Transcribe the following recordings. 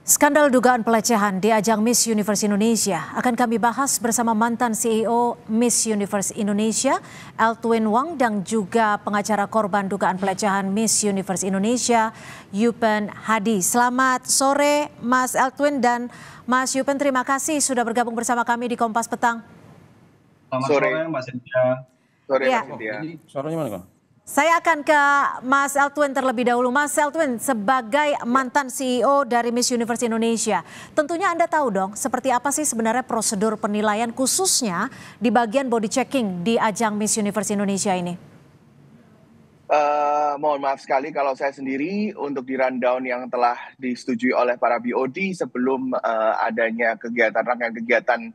Skandal dugaan pelecehan di ajang Miss Universe Indonesia akan kami bahas bersama mantan CEO Miss Universe Indonesia, Eltwin Wang, dan juga pengacara korban dugaan pelecehan Miss Universe Indonesia, Yupen Hadi. Selamat sore Mas Eltwin dan Mas Yupen, terima kasih sudah bergabung bersama kami di Kompas Petang. Selamat sore Mbak Cynthia. Sore Mbak Cynthia. Suaranya mana kok? Saya akan ke Mas Eltwin terlebih dahulu. Mas Eltwin, sebagai mantan CEO dari Miss Universe Indonesia, tentunya Anda tahu dong seperti apa sih sebenarnya prosedur penilaian khususnya di bagian body checking di ajang Miss Universe Indonesia ini? Mohon maaf sekali kalau saya sendiri untuk di rundown yang telah disetujui oleh para BOD sebelum adanya rangkaian kegiatan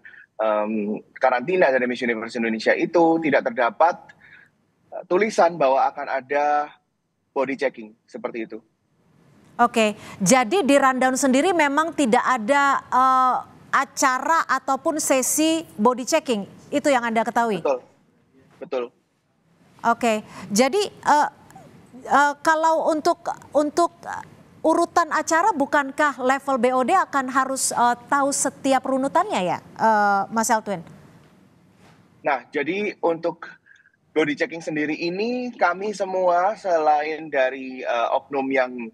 karantina dari Miss Universe Indonesia itu tidak terdapat tulisan bahwa akan ada body checking seperti itu. Oke, jadi di rundown sendiri memang tidak ada acara ataupun sesi body checking, itu yang Anda ketahui? Betul, betul. Oke, jadi kalau untuk urutan acara, bukankah level BOD akan harus tahu setiap runutannya ya, Mas Eltwin? Nah, jadi untuk body checking sendiri ini kami semua selain dari oknum yang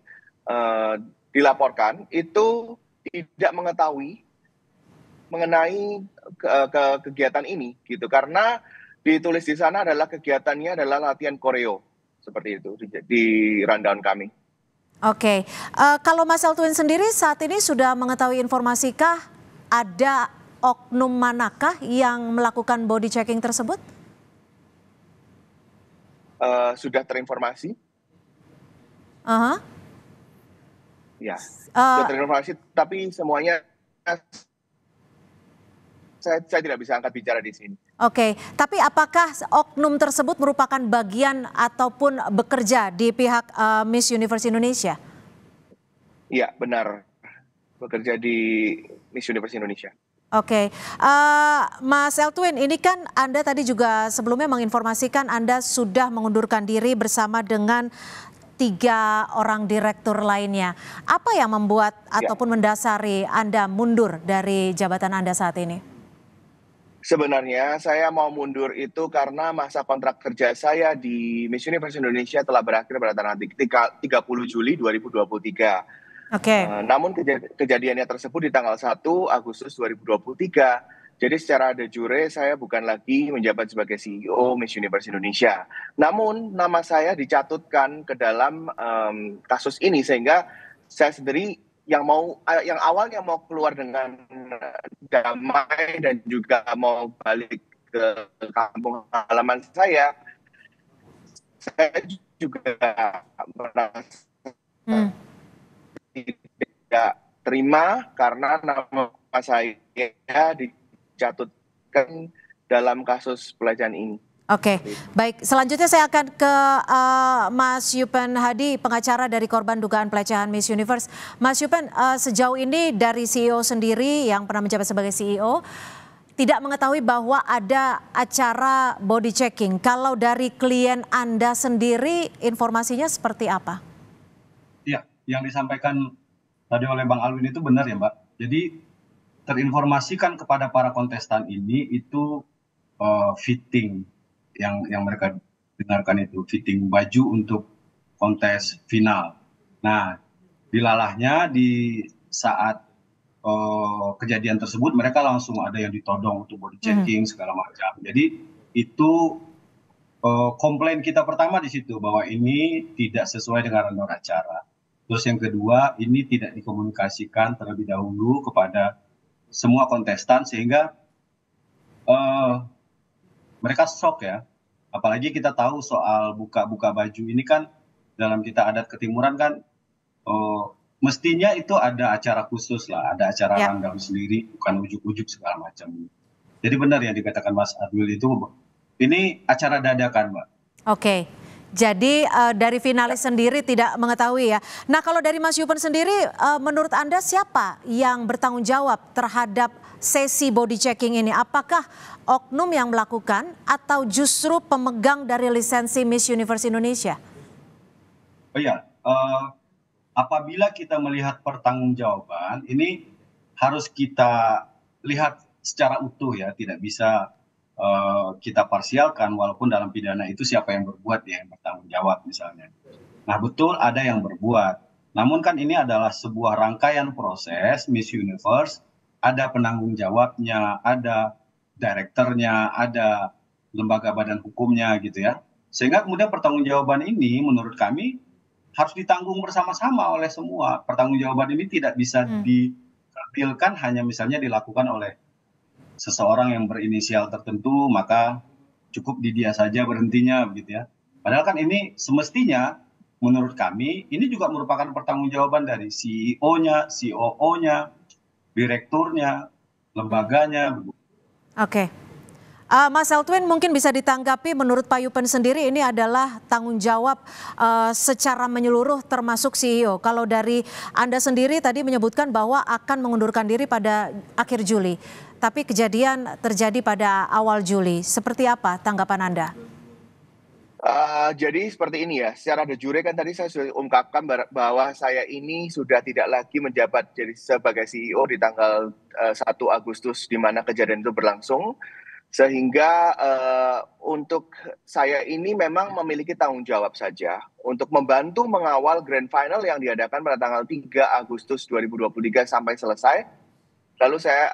dilaporkan itu tidak mengetahui mengenai kegiatan ini gitu, karena ditulis di sana adalah kegiatannya adalah latihan koreo seperti itu di rundown kami. Oke, kalau Mas Eltwin sendiri saat ini sudah mengetahui informasikah ada oknum manakah yang melakukan body checking tersebut? Sudah terinformasi. Ya, sudah terinformasi, tapi semuanya saya tidak bisa angkat bicara di sini. Oke, tapi apakah oknum tersebut merupakan bagian ataupun bekerja di pihak Miss Universe Indonesia? Iya, benar. Bekerja di Miss Universe Indonesia. Oke, Mas Eltwin, ini kan Anda tadi juga sebelumnya menginformasikan Anda sudah mengundurkan diri bersama dengan 3 orang direktur lainnya. Apa yang membuat ataupun mendasari Anda mundur dari jabatan Anda saat ini? Sebenarnya saya mau mundur itu karena masa kontrak kerja saya di Miss Universe Indonesia telah berakhir pada tanggal 30 Juli 2023. Namun kejadiannya tersebut di tanggal 1 Agustus 2023. Jadi secara de jure saya bukan lagi menjabat sebagai CEO Miss Universe Indonesia. Namun nama saya dicatutkan ke dalam kasus ini, sehingga saya sendiri yang awalnya mau keluar dengan damai dan juga mau balik ke kampung halaman saya juga merasa tidak terima karena nama saya dicatutkan dalam kasus pelecehan ini. Oke, baik. Selanjutnya saya akan ke Mas Yupen Hadi, pengacara dari korban dugaan pelecehan Miss Universe. Mas Yupen, sejauh ini dari CEO sendiri yang pernah menjabat sebagai CEO, tidak mengetahui bahwa ada acara body checking. Kalau dari klien Anda sendiri, informasinya seperti apa? Iya, yang disampaikan tadi oleh Bang Alwin itu benar ya Mbak. Jadi terinformasikan kepada para kontestan ini itu fitting yang mereka dengarkan itu, fitting baju untuk kontes final. Nah, dilalahnya di saat kejadian tersebut mereka langsung ada yang ditodong untuk body checking segala macam. Jadi itu komplain kita pertama di situ, bahwa ini tidak sesuai dengan rundown acara. Terus yang kedua, ini tidak dikomunikasikan terlebih dahulu kepada semua kontestan, sehingga mereka shock ya. Apalagi kita tahu soal buka-buka baju ini kan dalam kita adat ketimuran kan mestinya itu ada acara khusus lah, ada acara rundown sendiri, bukan ujuk-ujuk segala macam. Jadi benar yang dikatakan Mas Adwil itu, ini acara dadakan Mbak. Oke. Jadi dari finalis sendiri tidak mengetahui ya. Nah, kalau dari Mas Yupen sendiri, menurut Anda siapa yang bertanggung jawab terhadap sesi body checking ini? Apakah oknum yang melakukan atau justru pemegang dari lisensi Miss Universe Indonesia? Oh iya, apabila kita melihat pertanggungjawaban, ini harus kita lihat secara utuh ya, tidak bisa kita parsialkan, walaupun dalam pidana itu siapa yang berbuat ya yang bertanggung jawab misalnya. Nah betul ada yang berbuat, namun kan ini adalah sebuah rangkaian proses Miss Universe, ada penanggung jawabnya, ada direkturnya, ada lembaga badan hukumnya gitu ya. Sehingga kemudian pertanggungjawaban ini menurut kami harus ditanggung bersama-sama oleh semua. Pertanggungjawaban ini tidak bisa ditampilkan hanya misalnya dilakukan oleh seseorang yang berinisial tertentu, maka cukup di dia saja berhentinya begitu ya. Padahal kan ini semestinya menurut kami ini juga merupakan pertanggungjawaban dari CEO-nya, COO-nya, direkturnya, lembaganya. Oke. Mas Eltwin mungkin bisa ditanggapi, menurut Pak Yupen sendiri ini adalah tanggung jawab secara menyeluruh termasuk CEO. Kalau dari Anda sendiri tadi menyebutkan bahwa akan mengundurkan diri pada akhir Juli, tapi kejadian terjadi pada awal Juli. Seperti apa tanggapan Anda? Jadi seperti ini ya, secara de jure kan tadi saya sudah ungkapkan bahwa saya ini sudah tidak lagi menjabat jadi sebagai CEO di tanggal 1 Agustus di mana kejadian itu berlangsung. Sehingga untuk saya ini memang memiliki tanggung jawab saja untuk membantu mengawal grand final yang diadakan pada tanggal 3 Agustus 2023 sampai selesai. Lalu saya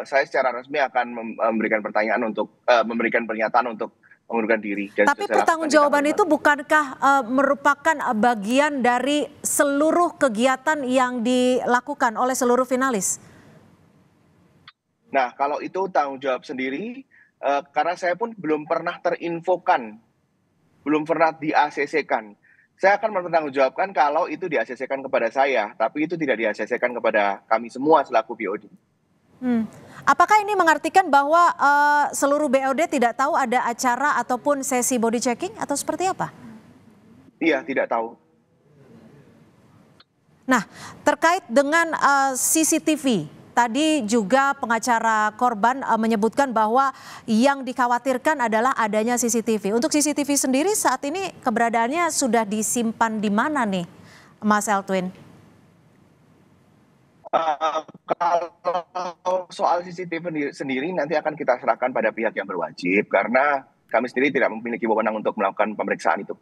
secara resmi akan memberikan pernyataan untuk mengundurkan diri. Tapi pertanggungjawaban itu bukankah merupakan bagian dari seluruh kegiatan yang dilakukan oleh seluruh finalis? Nah, kalau itu tanggung jawab sendiri, karena saya pun belum pernah terinfokan, belum pernah di-ACC-kan. Saya akan mempertanggungjawabkan kalau itu di-ACC-kan kepada saya, tapi itu tidak di-ACC-kan kepada kami semua selaku BOD. Apakah ini mengartikan bahwa seluruh BOD tidak tahu ada acara ataupun sesi body checking atau seperti apa? Iya, tidak tahu. Nah, terkait dengan CCTV, tadi juga pengacara korban menyebutkan bahwa yang dikhawatirkan adalah adanya CCTV. Untuk CCTV sendiri saat ini keberadaannya sudah disimpan di mana nih, Mas Eltwin? Kalau soal CCTV sendiri nanti akan kita serahkan pada pihak yang berwajib karena kami sendiri tidak memiliki wewenang untuk melakukan pemeriksaan itu.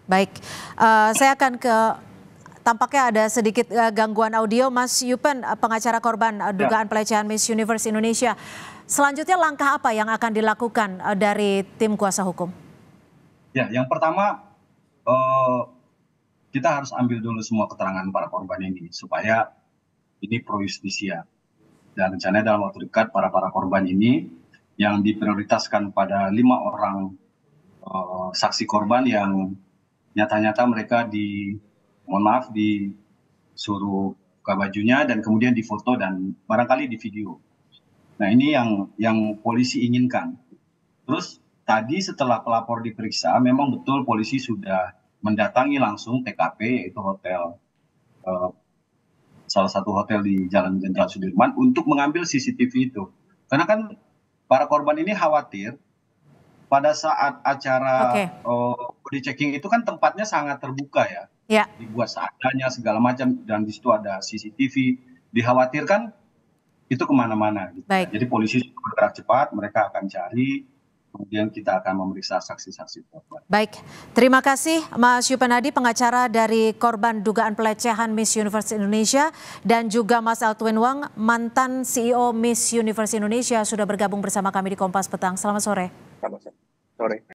Baik, saya akan tampaknya ada sedikit gangguan audio. Mas Yupen, pengacara korban dugaan pelecehan Miss Universe Indonesia. Selanjutnya langkah apa yang akan dilakukan dari tim kuasa hukum? Ya, yang pertama kita harus ambil dulu semua keterangan para korban ini supaya ini pro justisia. Dan rencananya dalam waktu dekat para korban ini yang diprioritaskan pada 5 orang saksi korban yang nyata-nyata mereka disuruh buka bajunya dan kemudian difoto dan barangkali di video. Nah ini yang polisi inginkan. Terus tadi setelah pelapor diperiksa memang betul polisi sudah mendatangi langsung TKP yaitu salah satu hotel di Jalan Jenderal Sudirman untuk mengambil CCTV itu. Karena kan para korban ini khawatir pada saat acara body checking itu kan tempatnya sangat terbuka ya. Dibuat seadanya segala macam dan di situ ada CCTV. Dikhawatirkan itu kemana-mana. Gitu. Jadi polisi bergerak cepat, mereka akan cari, kemudian kita akan memeriksa saksi-saksi korban. Baik, terima kasih Mas Yupen Hadi, pengacara dari korban dugaan pelecehan Miss Universe Indonesia, dan juga Mas Eltwin Wang, mantan CEO Miss Universe Indonesia, sudah bergabung bersama kami di Kompas Petang. Selamat sore. Selamat sore.